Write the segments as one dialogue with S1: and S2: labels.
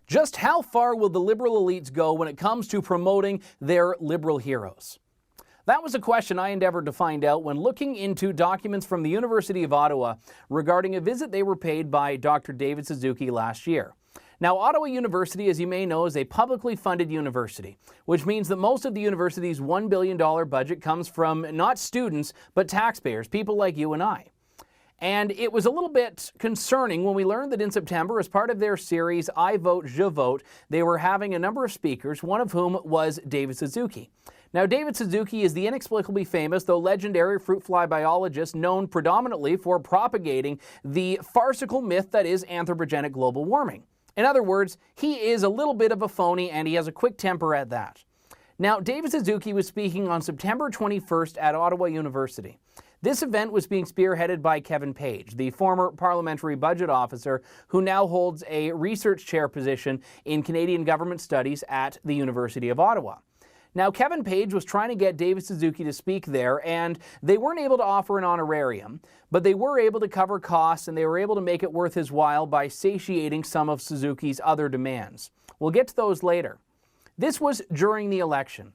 S1: Just how far will the liberal elites go when it comes to promoting their liberal heroes? That was a question I endeavored to find out when looking into documents from the University of Ottawa regarding a visit they were paid by Dr. David Suzuki last year. Now, Ottawa University, as you may know, is a publicly funded university, which means that most of the university's $1 billion budget comes from not students, but taxpayers, people like you and I. And it was a little bit concerning when we learned that in September, as part of their series, I Vote, Je Vote, they were having a number of speakers, one of whom was David Suzuki. Now, David Suzuki is the inexplicably famous, though legendary, fruit fly biologist known predominantly for propagating the farcical myth that is anthropogenic global warming. In other words, he is a little bit of a phony and he has a quick temper at that. Now, David Suzuki was speaking on September 21st at Ottawa University. This event was being spearheaded by Kevin Page, the former parliamentary budget officer who now holds a research chair position in Canadian government studies at the University of Ottawa. Now, Kevin Page was trying to get David Suzuki to speak there, and they weren't able to offer an honorarium, but they were able to cover costs and they were able to make it worth his while by satiating some of Suzuki's other demands. We'll get to those later. This was during the election.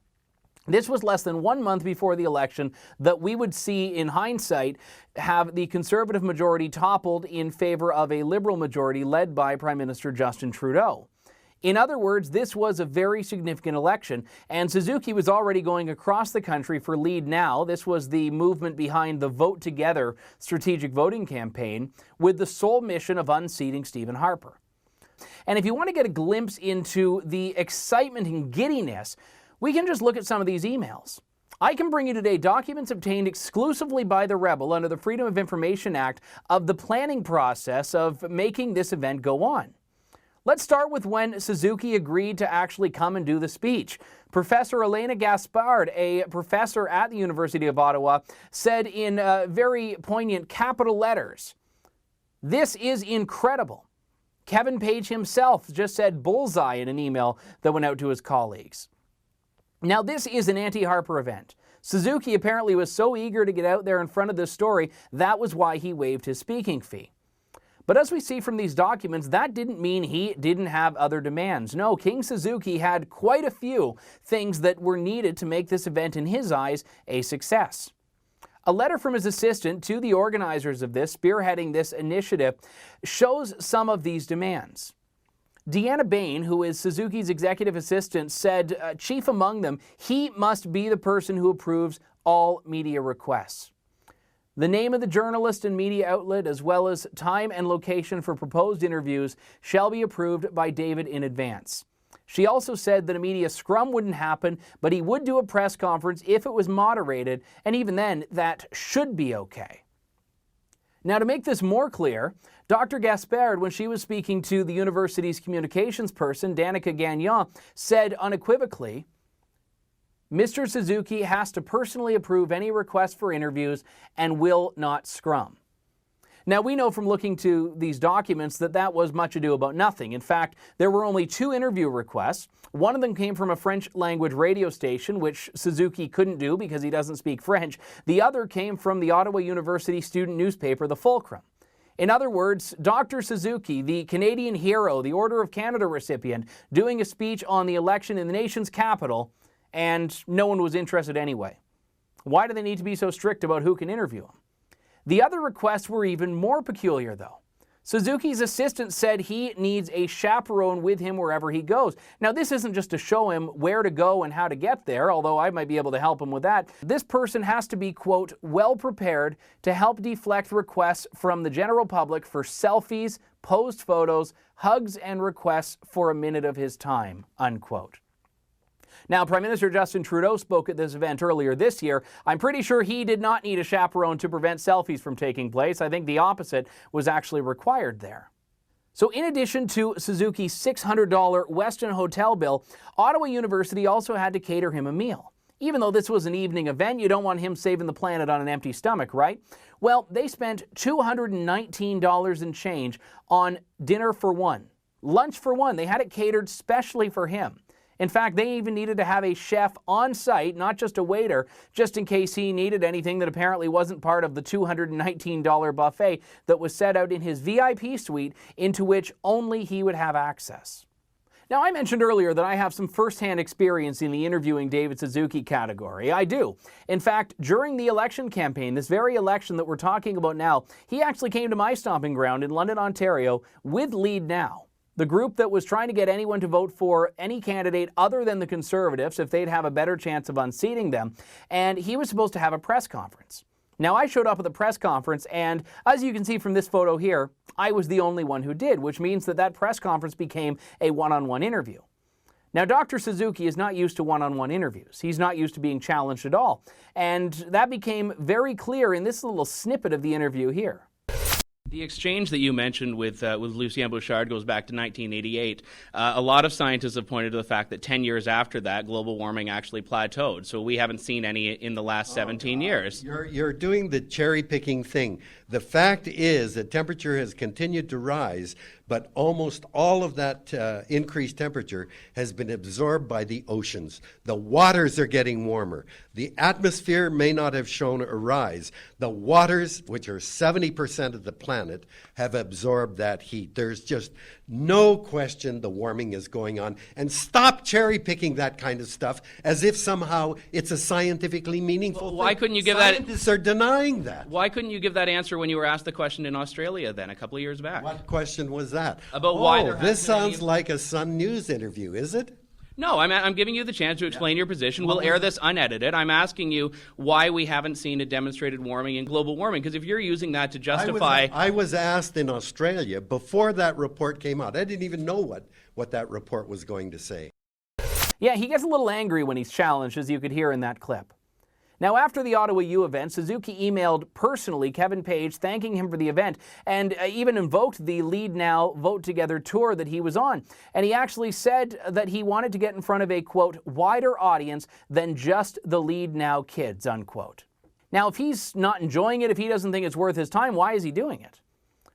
S1: This was less than 1 month before the election that we would see, in hindsight, have the Conservative majority toppled in favor of a Liberal majority led by Prime Minister Justin Trudeau. In other words, this was a very significant election, and Suzuki was already going across the country for Lead Now. This was the movement behind the Vote Together strategic voting campaign, with the sole mission of unseating Stephen Harper. And if you want to get a glimpse into the excitement and giddiness, we can just look at some of these emails. I can bring you today documents obtained exclusively by the Rebel under the Freedom of Information Act of the planning process of making this event go on. Let's start with when Suzuki agreed to actually come and do the speech. Professor Elena Gaspard, a professor at the University of Ottawa, said in very poignant capital letters, "This is incredible." Kevin Page himself just said bullseye in an email that went out to his colleagues. Now, this is an anti-Harper event. Suzuki apparently was so eager to get out there in front of this story, that was why he waived his speaking fee. But as we see from these documents, that didn't mean he didn't have other demands. No, King Suzuki had quite a few things that were needed to make this event, in his eyes, a success. A letter from his assistant to the organizers of this, spearheading this initiative, shows some of these demands. Deanna Bain, who is Suzuki's executive assistant, said, chief among them, he must be the person who approves all media requests. The name of the journalist and media outlet, as well as time and location for proposed interviews, shall be approved by David in advance. She also said that a media scrum wouldn't happen, but he would do a press conference if it was moderated, and even then, that should be okay. Now, to make this more clear, Dr. Gaspard, when she was speaking to the university's communications person, Danica Gagnon, said unequivocally, Mr. Suzuki has to personally approve any request for interviews and will not scrum. Now, we know from looking to these documents that that was much ado about nothing. In fact, there were only 2 interview requests. One of them came from a French-language radio station, which Suzuki couldn't do because he doesn't speak French. The other came from the Ottawa University student newspaper, The Fulcrum. In other words, Dr. Suzuki, the Canadian hero, the Order of Canada recipient, doing a speech on the election in the nation's capital, and no one was interested anyway. Why do they need to be so strict about who can interview him? The other requests were even more peculiar, though. Suzuki's assistant said he needs a chaperone with him wherever he goes. Now, this isn't just to show him where to go and how to get there, although I might be able to help him with that. This person has to be, quote, well prepared to help deflect requests from the general public for selfies, posed photos, hugs, and requests for a minute of his time, unquote. Now, Prime Minister Justin Trudeau spoke at this event earlier this year. I'm pretty sure he did not need a chaperone to prevent selfies from taking place. I think the opposite was actually required there. So in addition to Suzuki's $600 Westin hotel bill, Ottawa University also had to cater him a meal. Even though this was an evening event, you don't want him saving the planet on an empty stomach, right? Well, they spent $219 and change on dinner for one. Lunch for one. They had it catered specially for him. In fact, they even needed to have a chef on site, not just a waiter, just in case he needed anything that apparently wasn't part of the $219 buffet that was set out in his VIP suite, into which only he would have access. Now, I mentioned earlier that I have some firsthand experience in the interviewing David Suzuki category. I do. In fact, during the election campaign, this very election that we're talking about now, he actually came to my stomping ground in London, Ontario with Lead Now, the group that was trying to get anyone to vote for any candidate other than the Conservatives if they'd have a better chance of unseating them. And he was supposed to have a press conference. Now, I showed up at the press conference, and as you can see from this photo here, I was the only one who did, which means that that press conference became a one-on-one interview. Now, Dr. Suzuki is not used to one-on-one interviews. He's not used to being challenged at all. And that became very clear in this little snippet of the interview here.
S2: The exchange that you mentioned with Lucien Bouchard goes back to 1988. A lot of scientists have pointed to the fact that 10 years after that, global warming actually plateaued. So we haven't seen any in the last 17 years.
S3: You're doing the cherry-picking thing. The fact is that temperature has continued to rise, but almost all of that increased temperature has been absorbed by the oceans. The waters are getting warmer. The atmosphere may not have shown a rise. The waters, which are 70% of the planet, have absorbed that heat. There's just no question the warming is going on. And stop cherry-picking that kind of stuff as if somehow it's a scientifically meaningful thing.
S2: Why couldn't you give that?
S3: Scientists are denying that.
S2: Why couldn't you give that answer when you were asked the question in Australia then, a couple of years back?
S3: What question was that?
S2: About why there
S3: this
S2: hasn't been
S3: sounds like a Sun News interview, is it?
S2: No, I'm giving you the chance to explain your position. We'll air this unedited. I'm asking you why we haven't seen a demonstrated warming in global warming, because if you're using that to justify...
S3: I was asked in Australia before that report came out. I didn't even know what that report was going to say.
S1: Yeah, he gets a little angry when he's challenged, as you could hear in that clip. Now, after the Ottawa U event, Suzuki emailed personally Kevin Page thanking him for the event and even invoked the Lead Now, Vote Together tour that he was on. And he actually said that he wanted to get in front of a, quote, wider audience than just the Lead Now kids, unquote. Now, if he's not enjoying it, if he doesn't think it's worth his time, why is he doing it?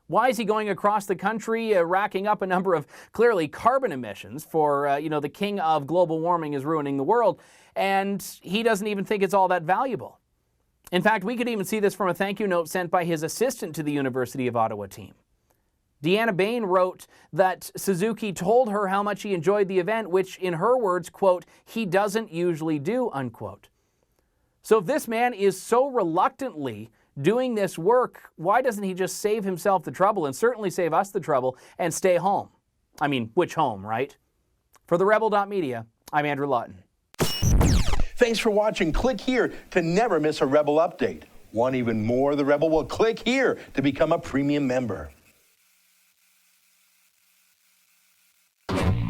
S1: Why is he going across the country, racking up a number of clearly carbon emissions for, the king of global warming is ruining the world, and he doesn't even think it's all that valuable? In fact, we could even see this from a thank you note sent by his assistant to the University of Ottawa team. Deanna Bain wrote that Suzuki told her how much he enjoyed the event, which in her words, quote, he doesn't usually do, unquote. So if this man is so reluctantly doing this work, why doesn't he just save himself the trouble and certainly save us the trouble and stay home? I mean, which home, right? For the Rebel.media, I'm Andrew Lawton.
S4: Thanks for watching. Click here to never miss a Rebel update. Want even more of the Rebel? Well, click here to become a premium member.